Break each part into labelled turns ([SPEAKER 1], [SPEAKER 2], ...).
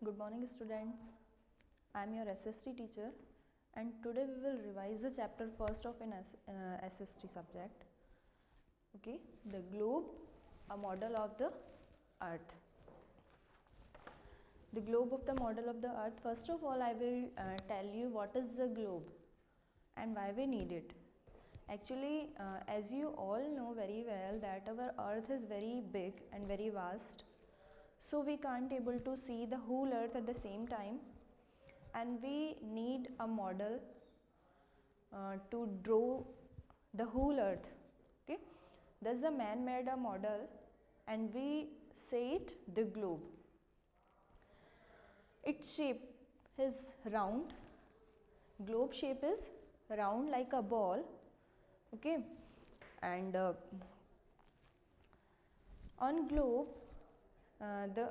[SPEAKER 1] Good morning students. I am your SST teacher and today we will revise the chapter first of an SST subject. Okay, the globe, a model of the earth. The globe of the model of the earth. First of all, I will tell you what is the globe and why we need it. Actually, as you all know very well that our earth is very big and very vast. So we can't able to see the whole earth at the same time, and we need a model to draw the whole earth. Okay, thus the man made a model and we say it the globe. Its shape is round. Globe shape is round like a ball. Okay, and on globe the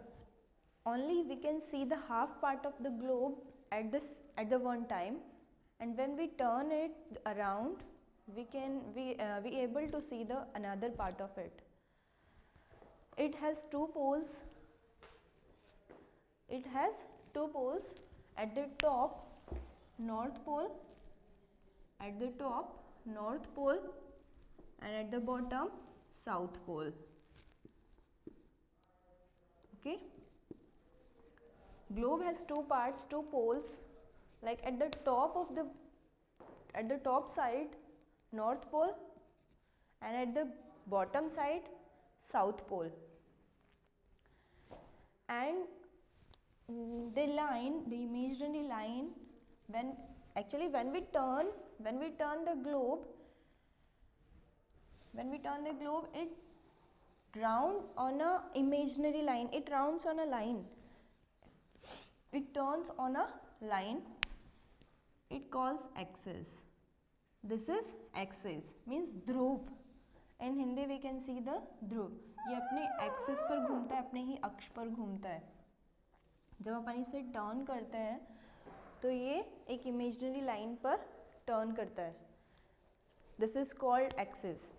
[SPEAKER 1] only we can see the half part of the globe at the one time, and when we turn it around we able to see the another part of it. It has two poles. It has two poles at the top, north pole, at the top north pole, and at the bottom south pole. Okay, globe has two parts, two poles, like at the top side north pole and at the bottom side south pole. And the line, the imaginary line, when we turn the globe, it round on a imaginary line. It rounds on a line. It turns on a line. It calls axis. This is axis, means Dhruv. In Hindi we can see the ध्रुव. ये अपने axis पर घूमता है, अपने ही अक्ष पर घूमता है. जब अपन इसे टर्न करते हैं तो ये एक इमेजिनरी लाइन पर टर्न करता है. This is called axis.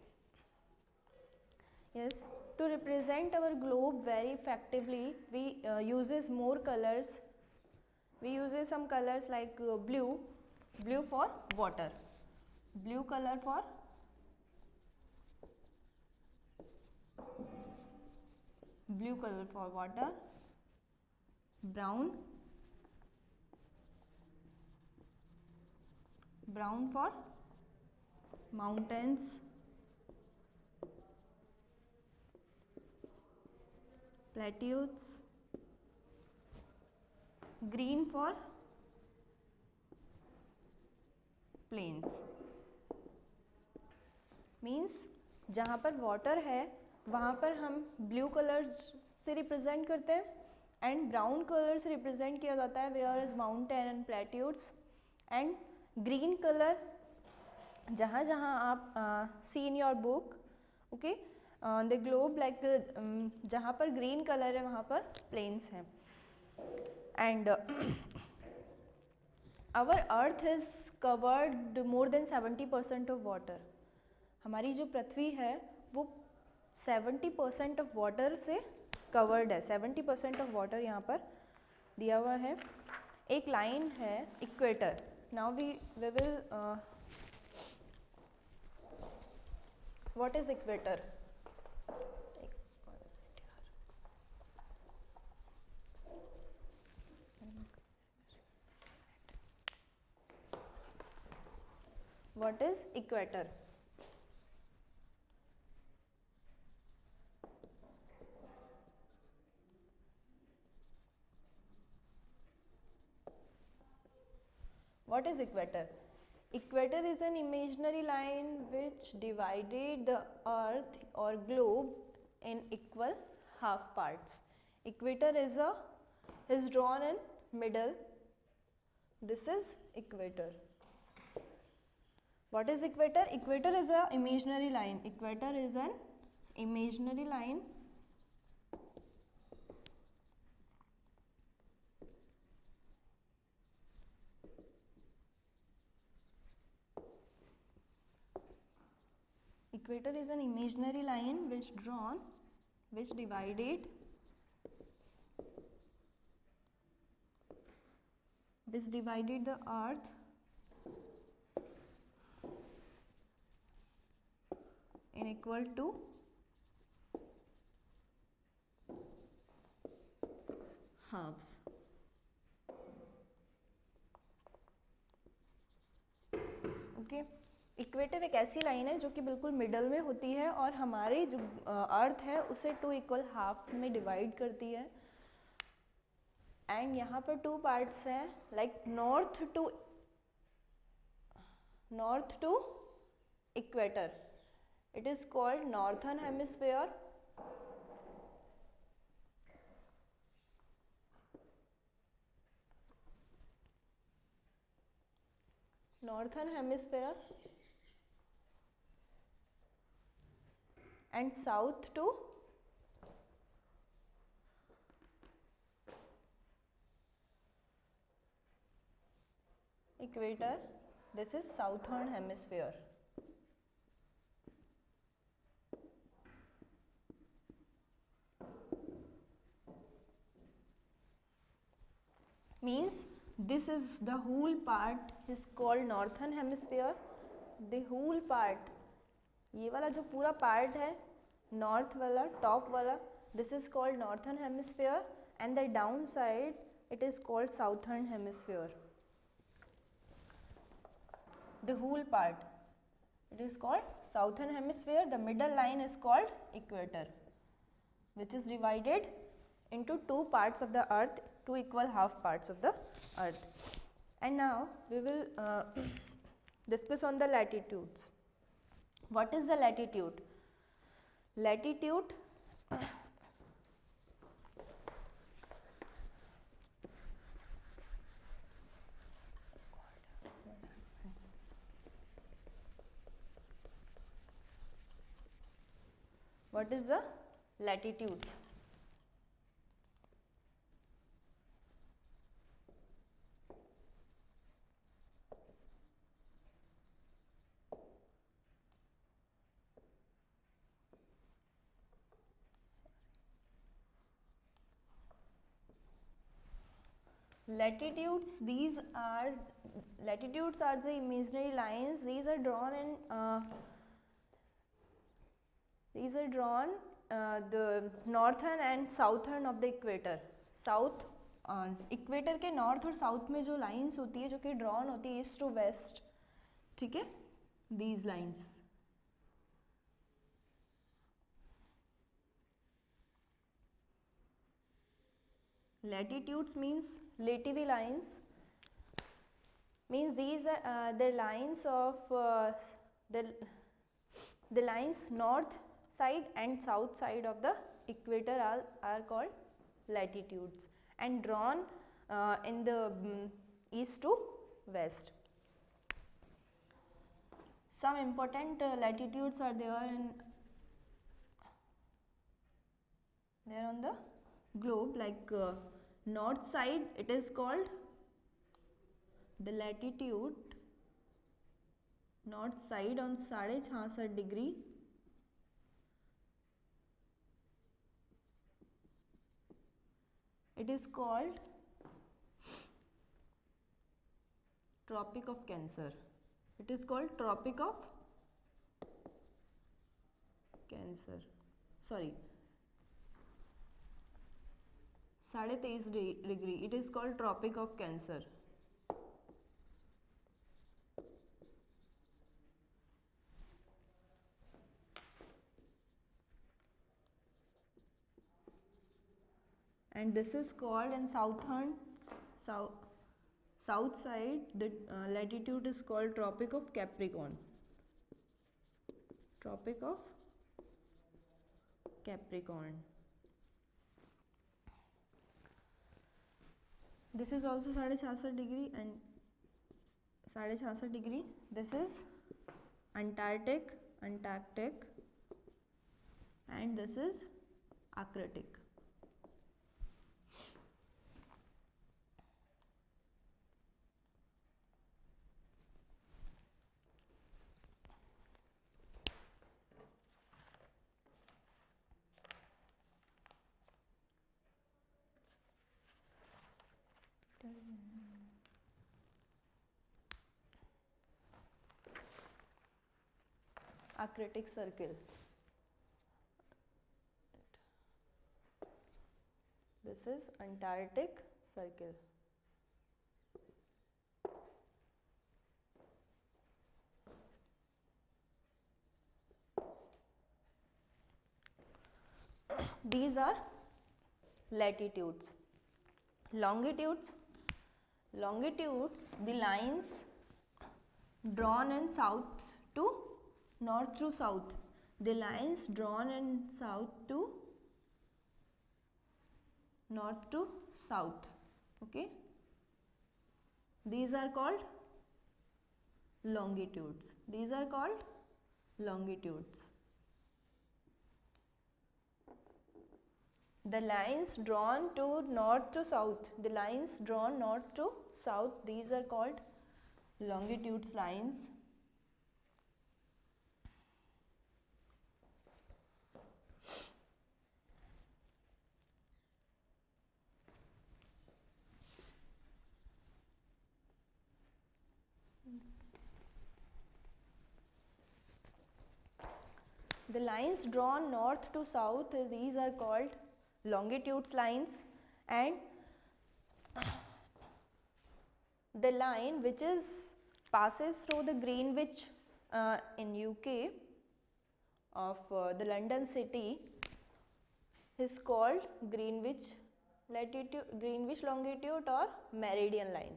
[SPEAKER 1] Yes, to represent our globe very effectively, we uses more colors. We uses some colors like blue for water, blue color for water, brown for mountains, plateaus, green for plains. Means जहाँ पर water है वहाँ पर हम blue colour से represent करते हैं and brown colour से रिप्रेजेंट किया जाता है where is mountain and plateaus, and green colour जहाँ जहाँ आप see in your book. Okay, the globe like जहाँ पर ग्रीन कलर है वहाँ पर प्लेन्स हैं. And our earth is covered more than 70% of water. हमारी जो पृथ्वी है वो 70% ऑफ वाटर से कवर्ड है. 70% ऑफ वाटर यहाँ पर दिया हुआ है. एक लाइन है equator. Now we will what is equator? What is equator? What is equator? Equator is an imaginary line which divided the earth or globe in equal half parts. Equator is drawn in middle. This is equator. What is equator? Equator is an imaginary line. Equator is an imaginary line which divided It is divided the earth in equal to halves. Okay, equator एक ऐसी line है जो कि बिल्कुल middle में होती है और हमारी जो अर्थ है उसे 2 इक्वल हाफ में डिवाइड करती है. एंड यहाँ पर 2 पार्ट्स हैं, like north to equator. It is called northern hemisphere. Northern hemisphere and south to equator. This is southern hemisphere. Means this is the whole part is called northern hemisphere. The whole part, ये वाला जो पूरा part है north वाला, top वाला, this is called northern hemisphere, and the downside it is called southern hemisphere. The whole part it is called southern hemisphere. The middle line is called equator, which is divided into 2 parts of the earth, 2 equal half parts of the earth. And now we will discuss on the latitudes. What is the latitude? Latitude what is the latitudes? Latitudes, latitudes are the imaginary lines. These are drawn in the northern and southern of the equator. South equator के north और south में जो lines होती है जो कि drawn होती है ईस्ट टू वेस्ट, ठीक है, these lines. Latitudes means lativy lines, means these are the lines of the lines north side and south side of the equator are called latitudes and drawn in the east to west. Some important latitudes are there on the globe, like north side it is called the latitude north side on 66.5 degree, it is called Tropic of Cancer. It is called Tropic of Cancer, sorry, 23.5 degree, it is called Tropic of Cancer. And this is called in south side, the latitude is called Tropic of Capricorn. Tropic of Capricorn. This is also 66.5 degree and 66.5 degree. This is Antarctic, and this is Arctic. Arctic Circle. This is Antarctic Circle. These are latitudes. Longitudes, the lines drawn in south to north to south. The lines drawn in south to north to south. Okay. These are called longitudes. These are called longitudes. The lines drawn to north to south, the lines drawn north to south, these are called longitudes lines. The lines drawn north to south, these are called longitudes lines, and the line which passes through the Greenwich in UK of the London city is called Greenwich latitude, Greenwich longitude or meridian line.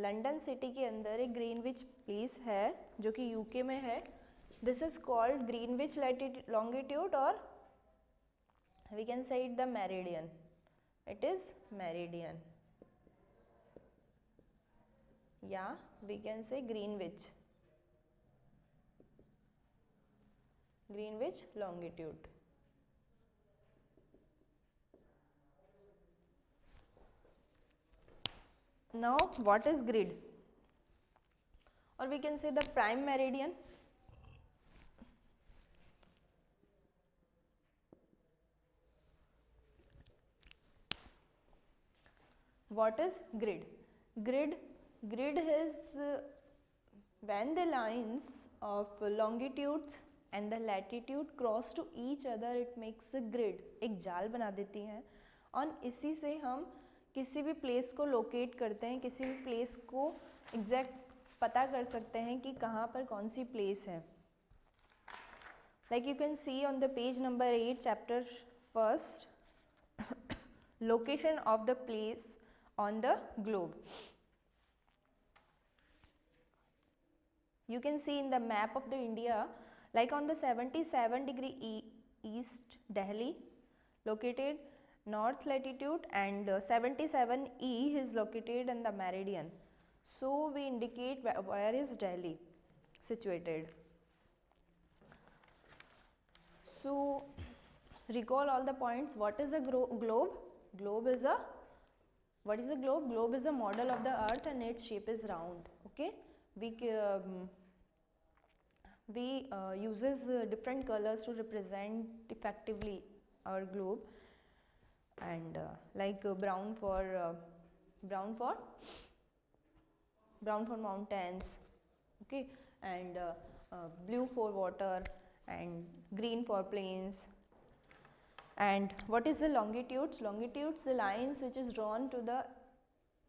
[SPEAKER 1] London city के अंदर एक Greenwich place है जो कि UK में है. This is called Greenwich longitude और we can say it the meridian. It is meridian. Yeah, we can say Greenwich. Greenwich longitude. Now, what is grid? Or we can say the prime meridian. What is grid? Grid is when the lines of longitudes and the latitude cross to each other, it makes a grid. एक जाल बना देती हैं और इसी से हम किसी भी प्लेस को लोकेट करते हैं, किसी भी प्लेस को एग्जैक्ट पता कर सकते हैं कि कहाँ पर कौन सी प्लेस है. Like you can see on the page number 8, chapter 1st, location of the place on the globe. You can see in the map of the India, like on the 77° east Delhi, located north latitude, and 77E is located in the meridian. So we indicate where is Delhi situated. So recall all the points. What is a globe? Globe is a What is a globe? Globe is a model of the earth and its shape is round. Okay, we uses different colors to represent effectively our globe, and like brown for mountains, okay, and blue for water, and green for plains. And what is the longitudes? Longitudes, the lines which is drawn to the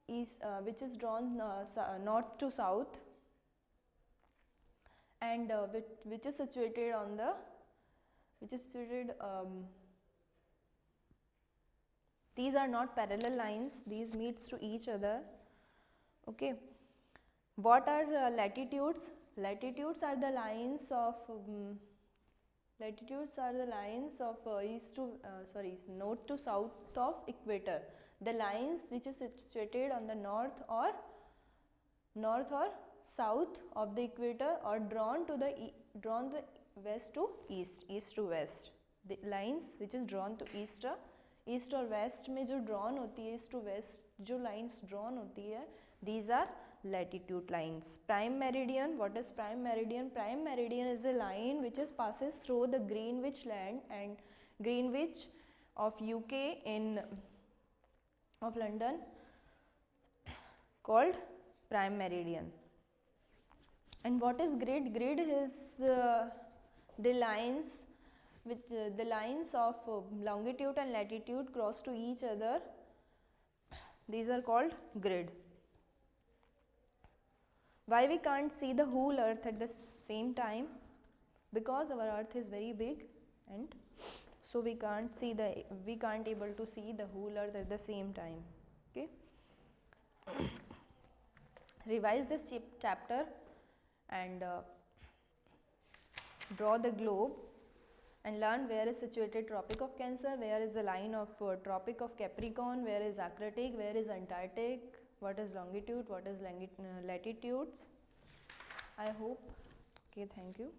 [SPEAKER 1] east, which is drawn north to south, and which is situated on the, these are not parallel lines, these meets to each other. Okay. What are latitudes? Latitudes are the lines of north to south of equator. The lines which is situated on the north or south of the equator, or drawn the west to east to west. The lines which is drawn to east or west में जो drawn होती है, east to west जो lines drawn होती है, these are latitude lines. Prime meridian. What is prime meridian? Prime meridian is a line which passes through the Greenwich land and Greenwich of UK of London, called prime meridian. And what is grid? Grid is the lines which the lines of longitude and latitude cross to each other. These are called grid. Why we can't see the whole earth at the same time? Because our earth is very big, and so we can't able to see the whole earth at the same time. Okay. Revise this chapter and draw the globe and learn where is situated Tropic of Cancer, where is the line of Tropic of Capricorn, where is Arctic, where is Antarctic, what is longitude, what is latitudes. I hope. Okay, thank you.